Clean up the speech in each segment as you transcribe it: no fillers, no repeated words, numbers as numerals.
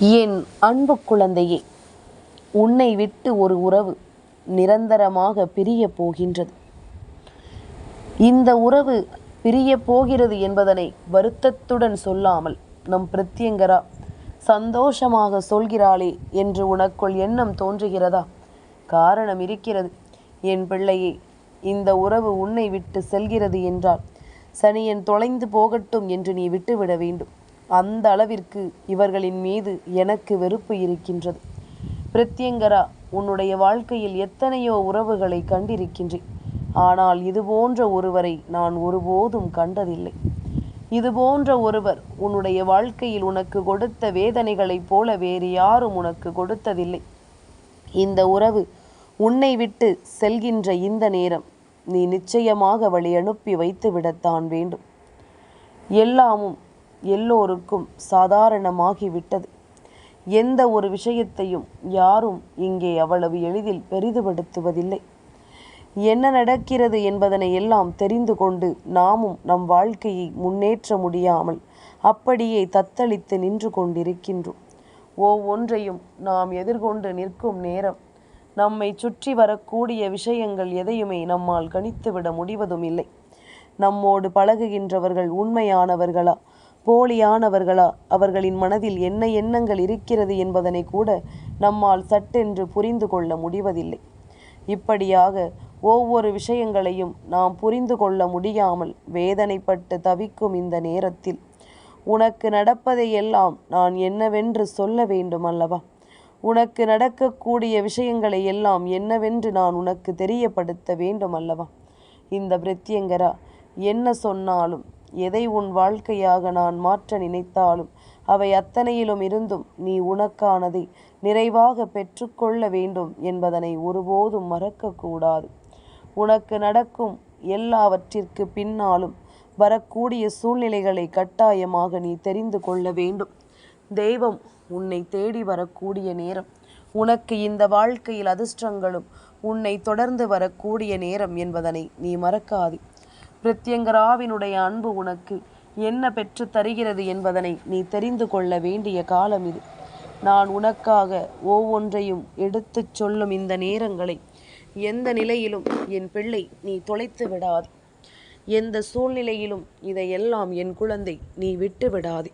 என் அன்பு குழந்தையே, உன்னை விட்டு ஒரு உறவு நிரந்தரமாக பிரிய போகின்றது. இந்த உறவு பிரிய போகிறது என்பதனை வருத்தத்துடன் சொல்லாமல் நம் பிரத்யங்கரா சந்தோஷமாக சொல்கிறாளே என்று உனக்குள் எண்ணம் தோன்றுகிறதா? காரணம் இருக்கிறது என் பிள்ளையே. இந்த உறவு உன்னை விட்டு செல்கிறது என்றால் சனியன் தொலைந்து போகட்டும் என்று நீ விட்டுவிட வேண்டும். அந்த அளவிற்கு இவர்களின் மீது எனக்கு வெறுப்பு இருக்கின்றது. பிரத்யங்கரா, உன்னுடைய வாழ்க்கையில் எத்தனையோ உறவுகளை கண்டிருக்கின்றேன். ஆனால் இதுபோன்ற ஒருவரை நான் ஒருபோதும் கண்டதில்லை. இதுபோன்ற ஒருவர் உன்னுடைய வாழ்க்கையில் உனக்கு கொடுத்த வேதனைகளைப் போல வேறு யாரும் உனக்கு கொடுத்ததில்லை. இந்த உறவு உன்னை விட்டு செல்கின்ற இந்த நேரம் நீ நிச்சயமாக வழி அனுப்பி வைத்து விடத்தான் வேண்டும். எல்லாமும் எல்லோருக்கும் சாதாரணமாகிவிட்டது. எந்த ஒரு விஷயத்தையும் யாரும் இங்கே அவ்வளவு எளிதில் பெரிதுபடுத்துவதில்லை. என்ன நடக்கிறது என்பதனை எல்லாம் தெரிந்து கொண்டு நாமும் நம் வாழ்க்கையை முன்னேற்ற முடியாமல் அப்படியே தத்தளித்து நின்று கொண்டிருக்கின்றோம். ஒவ்வொன்றையும் நாம் எதிர்கொண்டு நிற்கும் நேரம் நம்மை சுற்றி வரக்கூடிய விஷயங்கள் எதையுமே நம்மால் கணித்துவிட முடிவதும் இல்லை. நம்மோடு பழகுகின்றவர்கள் உண்மையானவர்களா, போலியானவர்களா, அவர்களின் மனதில் என்ன எண்ணங்கள் இருக்கிறது என்பதனை கூட நம்மால் சட்டென்று புரிந்து கொள்ள முடிவதில்லை. இப்படியாக ஒவ்வொரு விஷயங்களையும் நாம் புரிந்து கொள்ள முடியாமல் வேதனைப்பட்டு தவிக்கும் இந்த நேரத்தில் உனக்கு நடப்பதையெல்லாம் நான் என்னவென்று சொல்ல வேண்டும் அல்லவா? உனக்கு நடக்கக்கூடிய விஷயங்களை எல்லாம் என்னவென்று நான் உனக்கு தெரியப்படுத்த வேண்டும் அல்லவா? இந்த பிரத்யங்கரா, என்ன சொன்னாலும் எதை உன் வாழ்க்கையாக நான் மாற்ற நினைத்தாலும் அவை அத்தனையிலும் இருந்தும் நீ உனக்கானதை நிறைவாக பெற்றுக்கொள்ள வேண்டும் என்பதனை ஒருபோதும் மறக்கக்கூடாது. உனக்கு நடக்கும் எல்லாவற்றிற்கு பின்னாலும் வரக்கூடிய சூழ்நிலைகளை கட்டாயமாக நீ தெரிந்து கொள்ள வேண்டும். தெய்வம் உன்னை தேடி வரக்கூடிய நேரம், உனக்கு இந்த வாழ்க்கையில் அதிர்ஷ்டங்களும் உன்னை தொடர்ந்து வரக்கூடிய நேரம் என்பதனை நீ மறக்காதே. பிரத்யங்கராவினுடைய அன்பு உனக்கு என்ன பெற்று தருகிறது என்பதனை நீ தெரிந்து கொள்ள வேண்டிய காலம் இது. நான் உனக்காக ஒவ்வொன்றையும் எடுத்துச் சொல்லும் இந்த நேரங்களை எந்த நிலையிலும் என் பிள்ளை நீ தொலைத்து விடாதே. எந்த சூழ்நிலையிலும் இதையெல்லாம் என் குழந்தை நீ விட்டு விடாதே.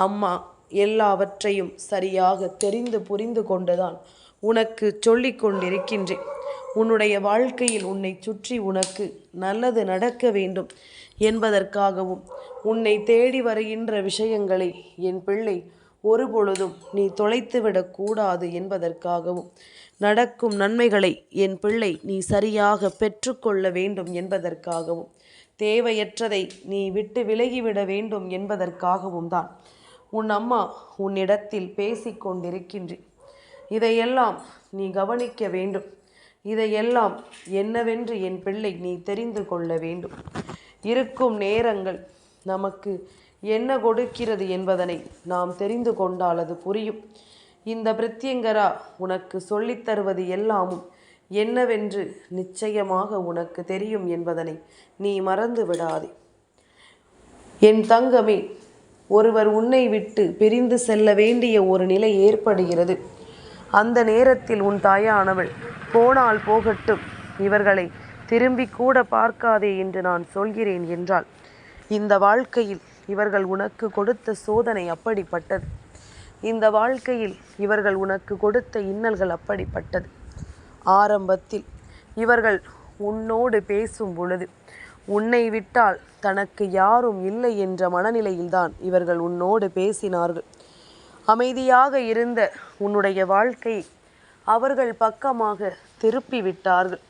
அம்மா எல்லாவற்றையும் சரியாக தெரிந்து புரிந்து கொண்டுதான் உனக்கு சொல்லிக் கொண்டிருக்கின்றேன். உன்னுடைய வாழ்க்கையில் உன்னை சுற்றி உனக்கு நல்லது நடக்க வேண்டும் என்பதற்காகவும் உன்னை தேடி வருகின்ற விஷயங்களை என் பிள்ளை ஒருபொழுதும் நீ தொலைத்துவிடக்கூடாது என்பதற்காகவும் நடக்கும் நன்மைகளை என் பிள்ளை நீ சரியாக பெற்றுக்கொள்ள வேண்டும் என்பதற்காகவும் தேவையற்றதை நீ விட்டு விலகிவிட வேண்டும் என்பதற்காகவும் தான் உன் அம்மா உன்னிடத்தில் பேசிக்கொண்டிருக்கின்றேன். இதையெல்லாம் நீ கவனிக்க வேண்டும். இதையெல்லாம் என்னவென்று என் பிள்ளை நீ தெரிந்து கொள்ள வேண்டும். இருக்கும் நேரங்கள் நமக்கு என்ன கொடுக்கிறது என்பதனை நாம் தெரிந்து கொண்டால் அது புரியும். இந்த பிரத்யங்கரா உனக்கு சொல்லித்தருவது எல்லாமும் என்னவென்று நிச்சயமாக உனக்கு தெரியும் என்பதனை நீ மறந்து விடாதே. என் தங்கமே, ஒருவர் உன்னை விட்டு பிரிந்து செல்ல வேண்டிய ஒரு நிலை ஏற்படுகிறது. அந்த நேரத்தில் உன் தாயானவள் போனால் போகட்டும், இவர்களை திரும்பி கூட பார்க்காதே என்று நான் சொல்கிறேன் என்றால், இந்த வாழ்க்கையில் இவர்கள் உனக்கு கொடுத்த சோதனை அப்படிப்பட்டது. இந்த வாழ்க்கையில் இவர்கள் உனக்கு கொடுத்த இன்னல்கள் அப்படிப்பட்டது. ஆரம்பத்தில் இவர்கள் உன்னோடு பேசும் பொழுது உன்னை விட்டால் தனக்கு யாரும் இல்லை என்ற மனநிலையில்தான் இவர்கள் உன்னோடு பேசினார்கள். அமைதியாக இருந்த உன்னுடைய வாழ்க்கையை அவர்கள் பக்கமாக திருப்பி விட்டார்கள்.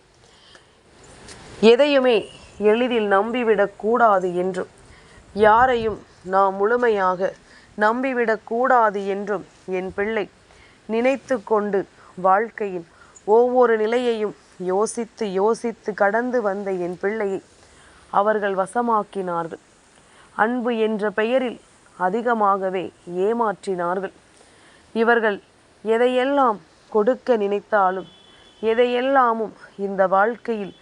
எதையுமே எளிதில் நம்பிவிடக்கூடாது என்றும் யாரையும் நாம் முழுமையாக நம்பிவிடக்கூடாது என்றும் என் பிள்ளை நினைத்து கொண்டு வாழ்க்கையின் ஒவ்வொரு நிலையையும் யோசித்து யோசித்து கடந்து வந்த என் பிள்ளையை அவர்கள் வசமாக்கினார்கள். அன்பு என்ற பெயரில் அதிகமாகவே ஏமாற்றினார்கள். இவர்கள் எதையெல்லாம் கொடுக்க நினைத்தாலும், எதையெல்லாமும் இந்த வாழ்க்கையில்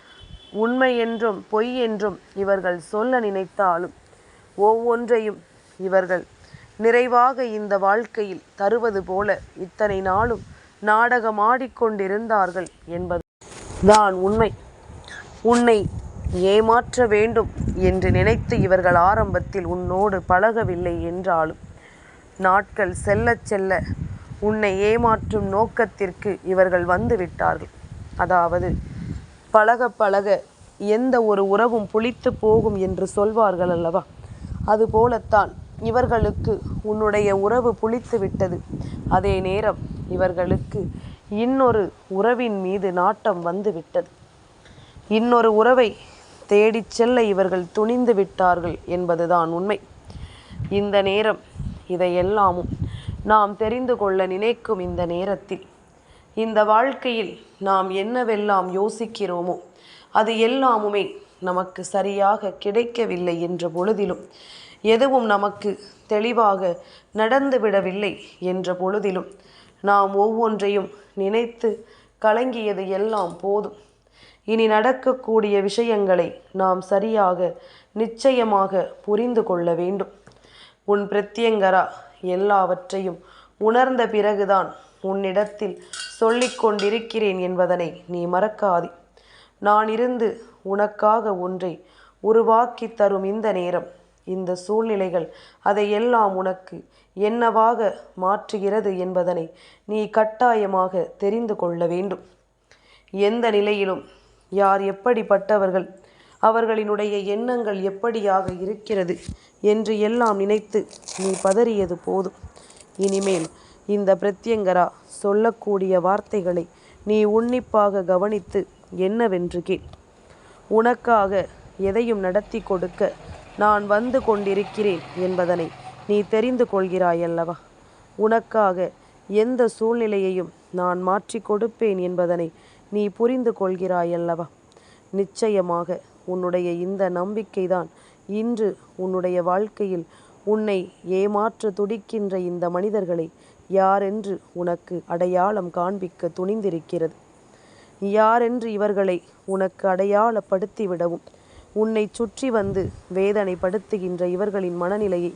உண்மை என்றும் பொய் என்றும் இவர்கள் சொல்ல நினைத்தாலும் ஒவ்வொன்றையும் இவர்கள் நிறைவாக இந்த வாழ்க்கையில் தருவது போல இத்தனை நாளும் நாடகமாடிக்கொண்டிருந்தார்கள் என்பது தான் உண்மை. உன்னை ஏமாற்ற வேண்டும் என்று நினைத்து இவர்கள் ஆரம்பத்தில் உன்னோடு பழகவில்லை என்றாலும் நாட்கள் செல்ல செல்ல உன்னை ஏமாற்றும் நோக்கத்திற்கு இவர்கள் வந்து விட்டார்கள். அதாவது பழக பழக எந்த ஒரு உறவும் புளித்து போகும் என்று சொல்வார்கள் அல்லவா? அதுபோலத்தான் இவர்களுக்கு உன்னுடைய உறவு புளித்து விட்டது. அதே நேரம் இவர்களுக்கு இன்னொரு உறவின் மீது நாட்டம் வந்து விட்டது. இன்னொரு உறவை தேடிச் செல்ல இவர்கள் துணிந்து விட்டார்கள் என்பதுதான் உண்மை. இந்த நேரம் இதையெல்லாமும் நாம் தெரிந்து கொள்ள நினைக்கும் இந்த நேரத்தில் இந்த வாழ்க்கையில் நாம் என்னவெல்லாம் யோசிக்கிறோமோ அது எல்லாமுமே நமக்கு சரியாக கிடைக்கவில்லை என்ற பொழுதிலும், எதுவும் நமக்கு தெளிவாக நடந்துவிடவில்லை என்ற பொழுதிலும் நாம் ஒவ்வொன்றையும் நினைத்து கலங்கியது எல்லாம் போதும். இனி நடக்கக்கூடிய விஷயங்களை நாம் சரியாக நிச்சயமாக புரிந்து கொள்ள வேண்டும். உன் பிரத்யங்கரா எல்லாவற்றையும் உணர்ந்த பிறகுதான் உன்னிடத்தில் சொல்லிக் கொண்டிருக்கிறேன் என்பதனை நீ மறக்காதே. நான் இருந்து உனக்காக ஒன்றை உருவாக்கி தரும் இந்த நேரம், இந்த சூழ்நிலைகள் அதையெல்லாம் உனக்கு என்னவாக மாற்றுகிறது என்பதனை நீ கட்டாயமாக தெரிந்து கொள்ள வேண்டும். எந்த நிலையிலும் யார் எப்படிப்பட்டவர்கள், அவர்களினுடைய எண்ணங்கள் எப்படியாக இருக்கிறது என்று எல்லாம் நினைத்து நீ பதறியது போதும். இனிமேல் இந்த பிரத்யங்கரா சொல்லக்கூடிய வார்த்தைகளை நீ உன்னிப்பாக கவனித்து என்னவென்று கேள். உனக்காக எதையும் நடத்தி கொடுக்க நான் வந்து கொண்டிருக்கிறேன் என்பதனை நீ தெரிந்து கொள்கிறாயல்லவா? உனக்காக எந்த சூழ்நிலையையும் நான் மாற்றி கொடுப்பேன் என்பதனை நீ புரிந்து கொள்கிறாயல்லவா? நிச்சயமாக உன்னுடைய இந்த நம்பிக்கைதான் இன்று உன்னுடைய வாழ்க்கையில் உன்னை ஏமாற்ற துடிக்கின்ற இந்த மனிதர்களை யாரென்று உனக்கு அடையாளம் காண்பிக்க துணிந்திருக்கிறது. யாரென்று இவர்களை உனக்கு அடையாளப்படுத்திவிடவும், உன்னை சுற்றி வந்து வேதனைப்படுத்துகின்ற இவர்களின் மனநிலையை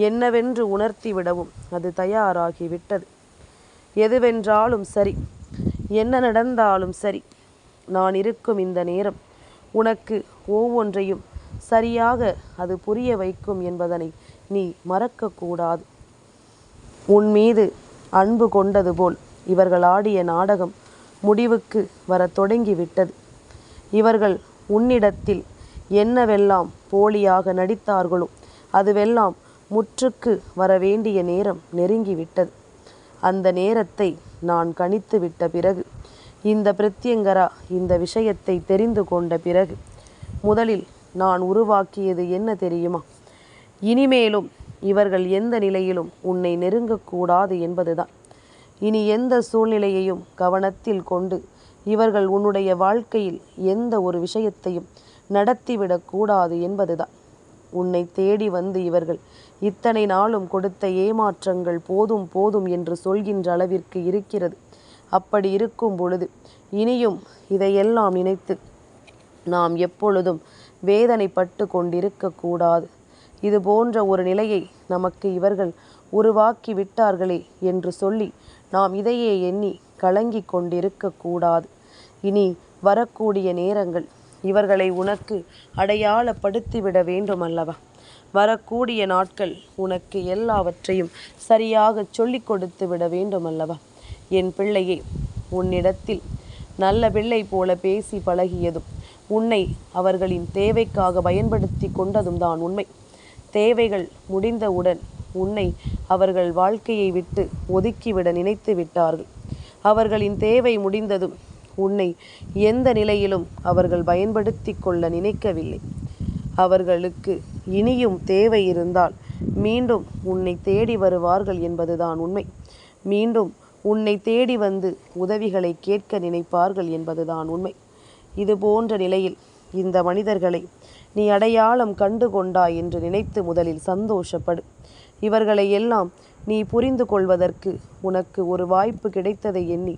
என்னவென்று உணர்த்திவிடவும் அது தயாராகிவிட்டது. எதுவென்றாலும் சரி, என்ன நடந்தாலும் சரி, நான் இருக்கும் இந்த நேரம் உனக்கு ஒவ்வொன்றையும் சரியாக அது புரிய வைக்கும் என்பதனை நீ மறக்கக்கூடாது. உன் மீது அன்பு கொண்டது போல் இவர்கள் ஆடிய நாடகம் முடிவுக்கு வர தொடங்கிவிட்டது. இவர்கள் உன்னிடத்தில் என்னவெல்லாம் போலியாக நடித்தார்களோ அதுவெல்லாம் முற்றுக்கு வர வேண்டிய நேரம் நெருங்கிவிட்டது. அந்த நேரத்தை நான் கணித்து விட்ட பிறகு, இந்த பிரத்யங்கரா இந்த விஷயத்தை தெரிந்து கொண்ட பிறகு, முதலில் நான் உருவாக்கியது என்ன தெரியுமா? இனிமேலும் இவர்கள் எந்த நிலையிலும் உன்னை நெருங்கக்கூடாது என்பதுதான். இனி எந்த சூழ்நிலையையும் கவனத்தில் கொண்டு இவர்கள் உன்னுடைய வாழ்க்கையில் எந்த ஒரு விஷயத்தையும் நடத்திவிடக்கூடாது என்பதுதான். உன்னை தேடி வந்து இவர்கள் இத்தனை நாளும் கொடுத்த ஏமாற்றங்கள் போதும் போதும் என்று சொல்கின்ற அளவிற்கு இருக்கிறது. அப்படி இருக்கும் பொழுது இனியும் இதையெல்லாம் நினைத்து நாம் எப்பொழுதும் வேதனைப்பட்டு கொண்டிருக்கக்கூடாது. இது போன்ற ஒரு நிலையை நமக்கு இவர்கள் உருவாக்கி விட்டார்களே என்று சொல்லி நாம் இதையே எண்ணி கலங்கி கொண்டிருக்கக்கூடாது. இனி வரக்கூடிய நேரங்கள் இவர்களை உனக்கு அடையாளப்படுத்திவிட வேண்டும் அல்லவா? வரக்கூடிய நாட்கள் உனக்கு எல்லாவற்றையும் சரியாக சொல்லிக் கொடுத்து விட வேண்டும் அல்லவா? என் பிள்ளையே, உன்னிடத்தில் நல்ல பிள்ளை போல பேசி பழகியதும், உன்னை அவர்களின் தேவைக்காக பயன்படுத்தி கொண்டதும் தான் உண்மை. தேவைகள் முடிந்தவுடன் உன்னை அவர்கள் வாழ்க்கையை விட்டு ஒதுக்கிவிட நினைத்து விட்டார்கள். அவர்களின் தேவை முடிந்ததும் உன்னை எந்த நிலையிலும் அவர்கள் பயன்படுத்தி கொள்ள நினைக்கவில்லை. அவர்களுக்கு இனியும் தேவை இருந்தால் மீண்டும் உன்னை தேடி வருவார்கள் என்பதுதான் உண்மை. மீண்டும் உன்னை தேடி வந்து உதவிகளை கேட்க நினைப்பார்கள் என்பதுதான் உண்மை. இது போன்ற நிலையில் இந்த மனிதர்களை நீ அடையாளம் கண்டு கொண்டாய் என்று நினைத்து முதலில் சந்தோஷப்படு. இவர்களை எல்லாம் நீ புரிந்து கொள்வதற்கு உனக்கு ஒரு வாய்ப்பு கிடைத்ததை எண்ணி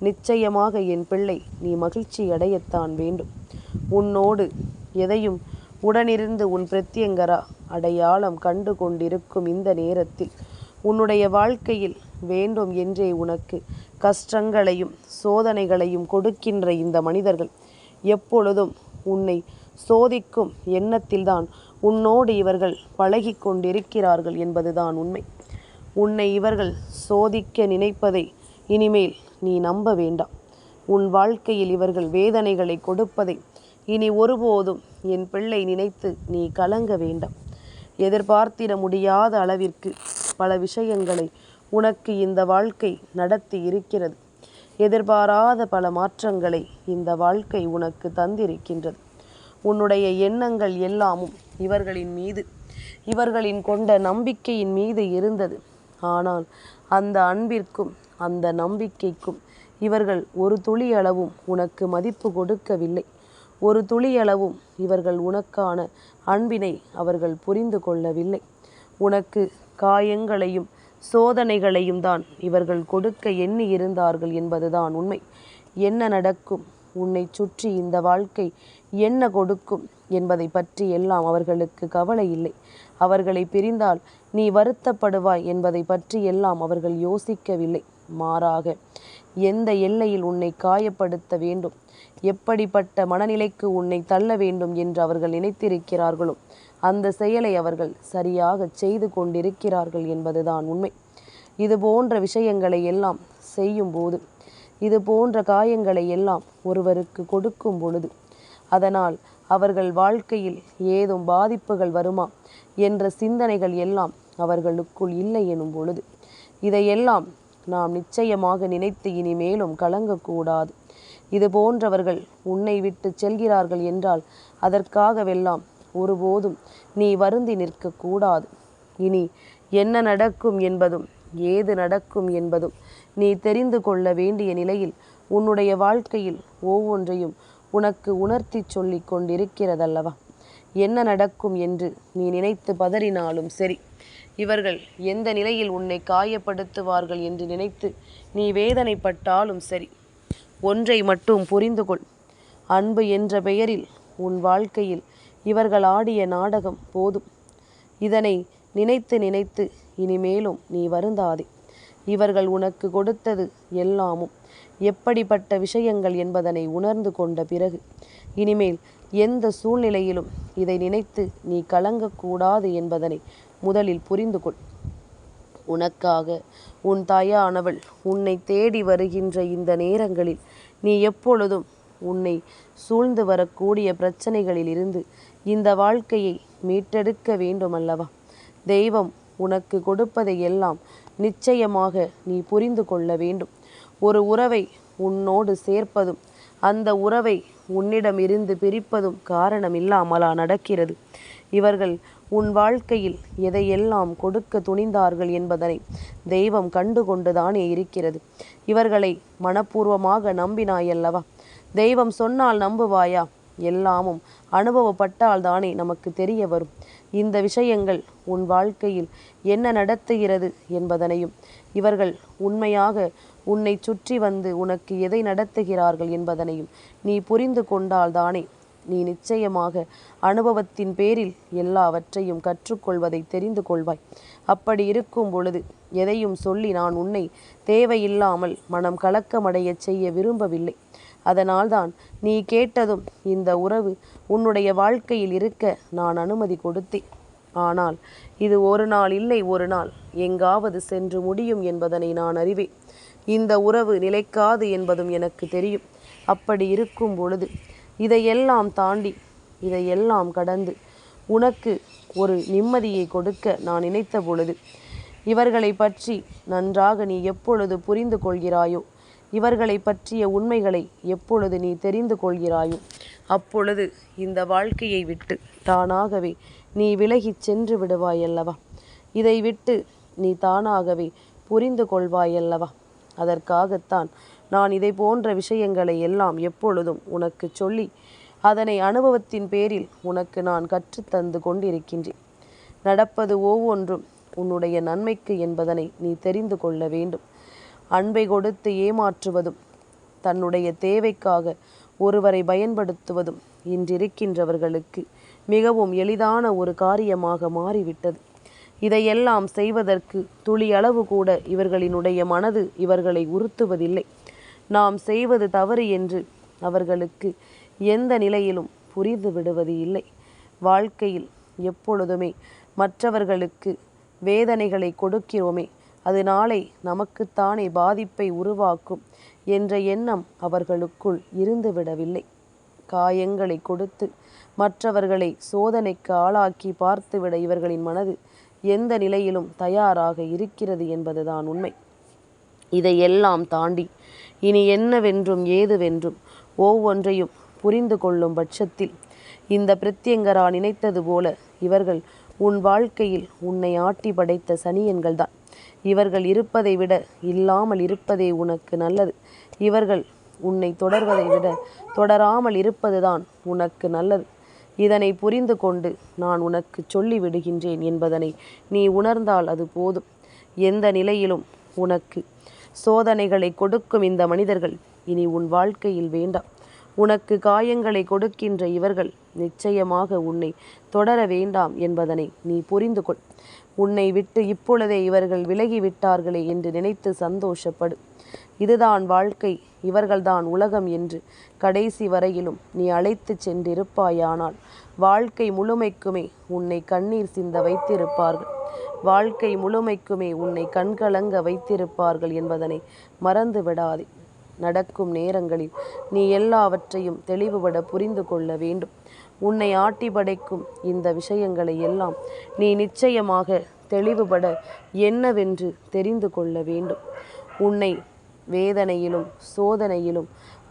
நிச்சயமாக என் பிள்ளை நீ மகிழ்ச்சி அடையத்தான் வேண்டும். உன்னோடு எதையும் உடனிருந்து உன் பிரத்யங்கரா அடையாளம் கண்டு கொண்டிருக்கும் இந்த நேரத்தில் உன்னுடைய வாழ்க்கையில் வேண்டும் என்றே உனக்கு கஷ்டங்களையும் சோதனைகளையும் கொடுக்கின்ற இந்த மனிதர்கள் எப்பொழுதும் உன்னை சோதிக்கும் எண்ணத்தில்தான் உன்னோடு இவர்கள் பழகி கொண்டிருக்கிறார்கள் என்பதுதான் உண்மை. உன்னை இவர்கள் சோதிக்க நினைப்பதை இனிமேல் நீ நம்ப வேண்டாம். உன் வாழ்க்கையில் இவர்கள் வேதனைகளை கொடுப்பதை இனி ஒருபோதும் என் பிள்ளை நினைத்து நீ கலங்க வேண்டாம். எதிர்பார்த்திட முடியாத அளவிற்கு பல விஷயங்களை உனக்கு இந்த வாழ்க்கை நடத்தி இருக்கிறது. எதிர்பாராத பல மாற்றங்களை இந்த வாழ்க்கை உனக்கு தந்திருக்கின்றது. உன்னுடைய எண்ணங்கள் எல்லாமும் இவர்களின் மீது, இவர்களின் கொண்ட நம்பிக்கையின் மீது இருந்தது. ஆனால் அந்த அன்பிற்கும் அந்த நம்பிக்கைக்கும் இவர்கள் ஒரு துளி அளவும் உனக்கு மதிப்பு கொடுக்கவில்லை. ஒரு துளியளவும் இவர்கள் உனக்கான அன்பினை அவர்கள் புரிந்து கொள்ளவில்லை. உனக்கு காயங்களையும் சோதனைகளையும் தான் இவர்கள் கொடுக்க எண்ணி இருந்தார்கள் என்பதுதான் உண்மை. என்ன நடக்கும், உன்னை சுற்றி இந்த வாழ்க்கை என்ன கொடுக்கும் என்பதை பற்றி எல்லாம் அவர்களுக்கு கவலை இல்லை. அவர்களை பிரிந்தால் நீ வருத்தப்படுவாய் என்பதை பற்றி எல்லாம் அவர்கள் யோசிக்கவில்லை. மாறாக எந்த எல்லையில் உன்னை காயப்படுத்த வேண்டும், எப்படிப்பட்ட மனநிலைக்கு உன்னை தள்ள வேண்டும் என்று அவர்கள் நினைத்திருக்கிறார்களோ அந்த செயலை அவர்கள் சரியாக செய்து கொண்டிருக்கிறார்கள் என்பதுதான் உண்மை. இது போன்ற விஷயங்களை எல்லாம் செய்யும் போது, இது போன்ற காயங்களை எல்லாம் ஒருவருக்கு கொடுக்கும் பொழுது, அதனால் அவர்கள் வாழ்க்கையில் ஏதும் பாதிப்புகள் வருமா என்ற சிந்தனைகள் எல்லாம் அவர்களுக்குள் இல்லை எனும் பொழுது, இதையெல்லாம் நாம் நிச்சயமாக நினைத்து இனிமேலும் கலங்கக்கூடாது. இது போன்றவர்கள் உன்னை விட்டு செல்கிறார்கள் என்றால் அதற்காகவெல்லாம் ஒருபோதும் நீ வருந்தி நிற்கக்கூடாது. இனி என்ன நடக்கும் என்பதும் ஏது நடக்கும் என்பதும் நீ தெரிந்து கொள்ள வேண்டிய நிலையில் உன்னுடைய வாழ்க்கையில் ஒவ்வொன்றையும் உனக்கு உணர்த்தி சொல்லி கொண்டிருக்கிறதல்லவா. என்ன நடக்கும் என்று நீ நினைத்து பதறினாலும் சரி, இவர்கள் எந்த நிலையில் உன்னை காயப்படுத்துவார்கள் என்று நினைத்து நீ வேதனைப்பட்டாலும் சரி, ஒன்றை மட்டும் புரிந்து கொள். அன்பு என்ற பெயரில் உன் வாழ்க்கையில் இவர்கள் ஆடிய நாடகம் போதும். இதனை நினைத்து நினைத்து இனிமேலும் நீ வருந்தாதே. இவர்கள் உனக்கு கொடுத்தது எல்லாமும் எப்படிப்பட்ட விஷயங்கள் என்பதனை உணர்ந்து கொண்ட பிறகு இனிமேல் எந்த சூழ்நிலையிலும் இதை நினைத்து நீ கலங்கக்கூடாது என்பதனை முதலில் புரிந்து கொள். உனக்காக உன் தாயானவள் உன்னை தேடி வருகின்ற இந்த நேரங்களில் நீ எப்பொழுதும் உன்னை சூழ்ந்து வரக்கூடிய பிரச்சனைகளில் இருந்து இந்த வாழ்க்கையை மீட்டெடுக்க வேண்டுமல்லவா. தெய்வம் உனக்கு கொடுப்பதை எல்லாம் நிச்சயமாக நீ புரிந்து கொள்ள வேண்டும். ஒரு உறவை உன்னோடு சேர்ப்பதும் அந்த உறவை உன்னிடமிருந்து பிரிப்பதும் காரணமில்லாமலா நடக்கிறது. இவர்கள் உன் வாழ்க்கையில் எதையெல்லாம் கொடுக்க துணிந்தார்கள் என்பதனை தெய்வம் கண்டு கொண்டுதானே இருக்கிறது. இவர்களை மனப்பூர்வமாக நம்பினாயல்லவா. தெய்வம் சொன்னால் நம்புவாயா? எல்லாமும் அனுபவப்பட்டால் தானே நமக்கு தெரிய வரும். இந்த விஷயங்கள் உன் வாழ்க்கையில் என்ன நடத்துகிறது என்பதனையும், இவர்கள் உண்மையாக உன்னை சுற்றி வந்து உனக்கு எதை நடத்துகிறார்கள் என்பதனையும் நீ புரிந்து கொண்டால்தானே நீ நிச்சயமாக அனுபவத்தின் பேரில் எல்லாவற்றையும் கற்றுக்கொள்வதை தெரிந்து கொள்வாய். அப்படி இருக்கும் பொழுது எதையும் சொல்லி நான் உன்னை தேவையில்லாமல் மனம் கலக்கமடைய செய்ய விரும்பவில்லை. அதனால்தான் நீ கேட்டதும் இந்த உறவு உன்னுடைய வாழ்க்கையில் இருக்க நான் அனுமதி கொடுத்தேன். ஆனால் இது ஒரு நாள் இல்லை ஒரு நாள் எங்காவது சென்று முடியும் என்பதனை நான் அறிவேன். இந்த உறவு நிலைக்காது என்பதும் எனக்கு தெரியும். அப்படி இருக்கும் பொழுது இதையெல்லாம் தாண்டி இதையெல்லாம் கடந்து உனக்கு ஒரு நிம்மதியை கொடுக்க நான் நினைத்த பொழுது, இவர்களை பற்றி நன்றாக நீ எப்பொழுது புரிந்து கொள்கிறாயோ, இவர்களை பற்றிய உண்மைகளை எப்பொழுது நீ தெரிந்து கொள்கிறாயோ, அப்பொழுது இந்த வாழ்க்கையை விட்டு தானாகவே நீ விலகிச் சென்று விடுவாயல்லவா. இதை விட்டு நீ தானாகவே புரிந்து கொள்வாயல்லவா. அதற்காகத்தான் நான் இதை போன்ற விஷயங்களை எல்லாம் எப்பொழுதும் உனக்கு சொல்லி அதனை அனுபவத்தின் பேரில் உனக்கு நான் கற்றுத்தந்து கொண்டிருக்கின்றேன். நடப்பது ஒவ்வொன்றும் உன்னுடைய நன்மைக்கு என்பதனை நீ தெரிந்து கொள்ள வேண்டும். அன்பை கொடுத்து ஏமாற்றுவதும் தன்னுடைய தேவைக்காக ஒருவரை பயன்படுத்துவதும் இன்றிருக்கின்றவர்களுக்கு மிகவும் எளிதான ஒரு காரியமாக மாறிவிட்டது. இதையெல்லாம் செய்வதற்கு துளியளவு கூட இவர்களினுடைய மனது இவர்களை உறுத்துவதில்லை. நாம் செய்வது தவறு என்று அவர்களுக்கு எந்த நிலையிலும் புரிந்து விடுவது இல்லை. வாழ்க்கையில் எப்பொழுதுமே மற்றவர்களுக்கு வேதனைகளை கொடுக்கிறோமே, அது நாளை நமக்குத்தானே பாதிப்பை உருவாக்கும் என்ற எண்ணம் அவர்களுக்குள் இருந்துவிடவில்லை. காயங்களை கொடுத்து மற்றவர்களை சோதனைக்கு ஆளாக்கி பார்த்துவிட இவர்களின் மனது எந்த நிலையிலும் தயாராக இருக்கிறது என்பதுதான் உண்மை. இதையெல்லாம் தாண்டி இனி என்னவென்றும் ஏதுவென்றும் ஒவ்வொன்றையும் புரிந்து கொள்ளும் பட்சத்தில் இந்த பிரத்யங்கரா நினைத்தது போல இவர்கள் உன் வாழ்க்கையில் உன்னை ஆட்டி படைத்த சனியன்கள்தான். இவர்கள் இருப்பதை விட இல்லாமல் இருப்பதே உனக்கு நல்லது. இவர்கள் உன்னை தொடர்வதை விட தொடராமல் இருப்பதுதான் உனக்கு நல்லது. இதனை புரிந்து கொண்டு நான் உனக்கு சொல்லிவிடுகின்றேன் என்பதனை நீ உணர்ந்தால் அது போதும். எந்த நிலையிலும் உனக்கு சோதனைகளை கொடுக்கும் இந்த மனிதர்கள் இனி உன் வாழ்க்கையில் வேண்டாம். உனக்கு காயங்களை கொடுக்கின்ற இவர்கள் நிச்சயமாக உன்னை தொடர வேண்டாம் என்பதனை நீ புரிந்து கொள். உன்னை விட்டு இப்பொழுதே இவர்கள் விலகிவிட்டார்களே என்று நினைத்து சந்தோஷப்படு. இதுதான் வாழ்க்கை, இவர்கள்தான் உலகம் என்று கடைசி வரையிலும் நீ அழைத்து சென்றிருப்பாயானால் வாழ்க்கை முழுமைக்குமே உன்னை கண்ணீர் சிந்த வைத்திருப்பார்கள். வாழ்க்கை முழுமைக்குமே உன்னை கண்கலங்க வைத்திருப்பார்கள் என்பதனை மறந்து விடாதே. நடக்கும் நேரங்களில் நீ எல்லாவற்றையும் தெளிவுபட புரிந்து கொள்ள வேண்டும். உன்னை ஆட்டி படைக்கும் இந்த விஷயங்களை எல்லாம் நீ நிச்சயமாக தெளிவுபட என்னவென்று தெரிந்து கொள்ள வேண்டும். உன்னை வேதனையிலும் சோதனையிலும்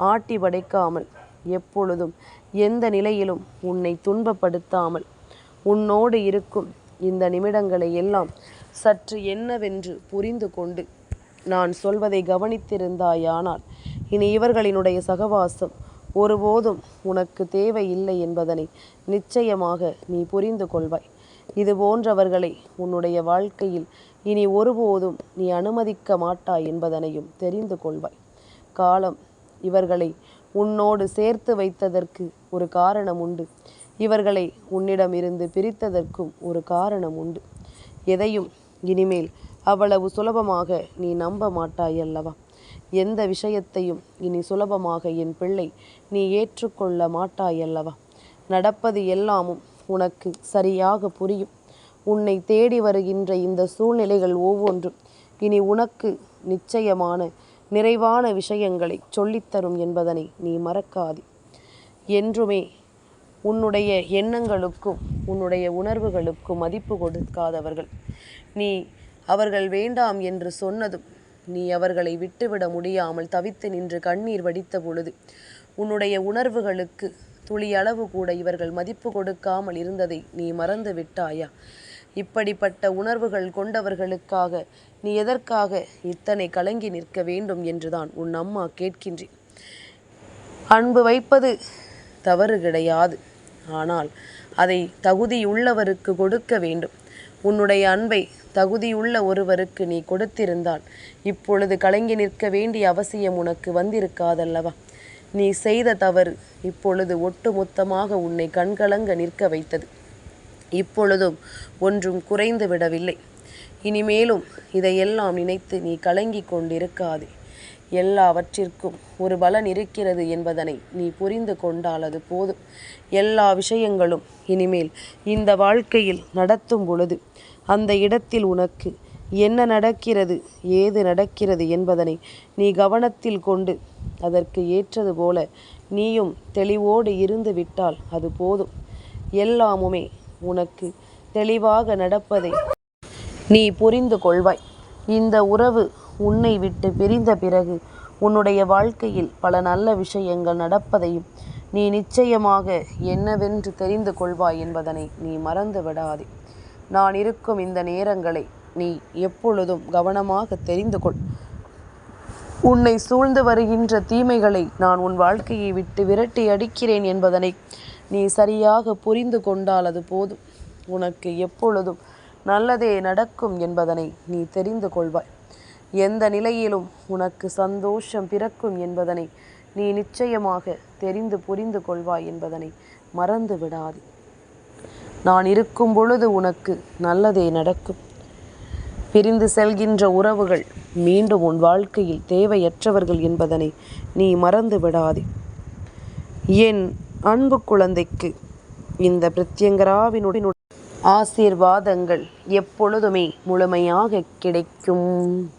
ஆட்டி படைக்காமல், எப்பொழுதும் எந்த நிலையிலும் உன்னை துன்பப்படுத்தாமல் உன்னோடு இருக்கும் இந்த நிமிடங்களை எல்லாம் சற்று என்னவென்று புரிந்து கொண்டு நான் சொல்வதை கவனித்திருந்தாயானால் இனி இவர்களினுடைய சகவாசம் ஒருபோதும் உனக்கு தேவையில்லை என்பதனை நிச்சயமாக நீ புரிந்து கொள்வாய். இது போன்றவர்களை உன்னுடைய வாழ்க்கையில் இனி ஒருபோதும் நீ அனுமதிக்க மாட்டாய் என்பதனையும் தெரிந்து கொள்வாய். காலம் இவர்களை உன்னோடு சேர்த்து வைத்ததற்கு ஒரு காரணம் உண்டு. இவர்களை உன்னிடமிருந்து பிரித்ததற்கும் ஒரு காரணம் உண்டு. எதையும் இனிமேல் அவ்வளவு சுலபமாக நீ நம்ப மாட்டாய் அல்லவா? எந்த விஷயத்தையும் இனி சுலபமாக என் பிள்ளை நீ ஏற்றுக்கொள்ள மாட்டாய் அல்லவா? நடப்பது எல்லாமும் உனக்கு சரியாக புரியும். உன்னை தேடி வருகின்ற இந்த சூழ்நிலைகள் ஒவ்வொன்றும் இனி உனக்கு நிச்சயமான நிறைவான விஷயங்களை சொல்லித்தரும் என்பதனை நீ மறக்காதே. என்றுமே உன்னுடைய எண்ணங்களுக்கும் உன்னுடைய உணர்வுகளுக்கும் மதிப்பு கொடுக்காதவர்கள் நீ அவர்கள் வேண்டாம் என்று சொன்னதும் நீ அவர்களை விட்டுவிட முடியாமல் தவித்து நின்று கண்ணீர் வடித்த பொழுது உன்னுடைய உணர்வுகளுக்கு துளியளவு கூட இவர்கள் மதிப்பு கொடுக்காமல் இருந்ததை நீ மறந்து விட்டாயா? இப்படிப்பட்ட உணர்வுகள் கொண்டவர்களுக்காக நீ எதற்காக இத்தனை கலங்கி நிற்க வேண்டும் என்றுதான் உன் அம்மா கேட்கின்றேன். அன்பு வைப்பது தவறு கிடையாது. ஆனால் அதை தகுதியுள்ளவருக்கு கொடுக்க வேண்டும். உன்னுடைய அன்பை தகுதியுள்ள ஒருவருக்கு நீ கொடுத்திருந்தால் இப்பொழுது கலங்கி நிற்க வேண்டிய அவசியம் உனக்கு வந்திருக்காதல்லவா? நீ செய்த தவறு இப்பொழுது ஒட்டுமொத்தமாக உன்னை கண்கலங்க நிற்க வைத்தது. இப்பொழுதும் ஒன்றும் குறைந்து விடவில்லை. இனிமேலும் இதையெல்லாம் நினைத்து நீ கலங்கி கொண்டிருக்காதே. எல்லாவற்றிற்கும் ஒரு பலன் இருக்கிறது என்பதனை நீ புரிந்து கொண்டால் அது போதும். எல்லா விஷயங்களும் இனிமேல் இந்த வாழ்க்கையில் நடத்தும் பொழுது அந்த இடத்தில் உனக்கு என்ன நடக்கிறது, ஏது நடக்கிறது என்பதனை நீ கவனத்தில் கொண்டு அதற்கு ஏற்றது போல நீயும் தெளிவோடு இருந்து விட்டால் அது போதும். எல்லாமுமே உனக்கு தெளிவாக நடப்பதை நீ புரிந்து கொள்வாய். இந்த உறவு உன்னை விட்டு பிரிந்த பிறகு உன்னுடைய வாழ்க்கையில் பல நல்ல விஷயங்கள் நடப்பதையும் நீ நிச்சயமாக என்னவென்று தெரிந்து கொள்வாய் என்பதனை நீ மறந்து விடாதே. நான் இருக்கும் இந்த நேரங்களை நீ எப்பொழுதும் கவனமாக தெரிந்து கொள். உன்னை சூழ்ந்து வருகின்ற தீமைகளை நான் உன் வாழ்க்கையை விட்டு விரட்டி அடிக்கிறேன் என்பதனை நீ சரியாக புரிந்து கொண்டால் அது போதும். உனக்கு எப்பொழுதும் நல்லதே நடக்கும் என்பதனை நீ தெரிந்து கொள்வாய். எந்த நிலையிலும் உனக்கு சந்தோஷம் பிறக்கும் என்பதனை நீ நிச்சயமாக தெரிந்து புரிந்து கொள்வாய் என்பதனை மறந்து விடாதே. நான் இருக்கும் பொழுது உனக்கு நல்லதே நடக்கும். பிரிந்து செல்கின்ற உறவுகள் மீண்டும் உன் வாழ்க்கையில் தேவையற்றவர்கள் என்பதனை நீ மறந்து விடாதே. என் அன்பு குழந்தைக்கு இந்த பிரத்யங்கராவினுடைய ஆசீர்வாதங்கள் எப்பொழுதுமே முழுமையாக கிடைக்கும்.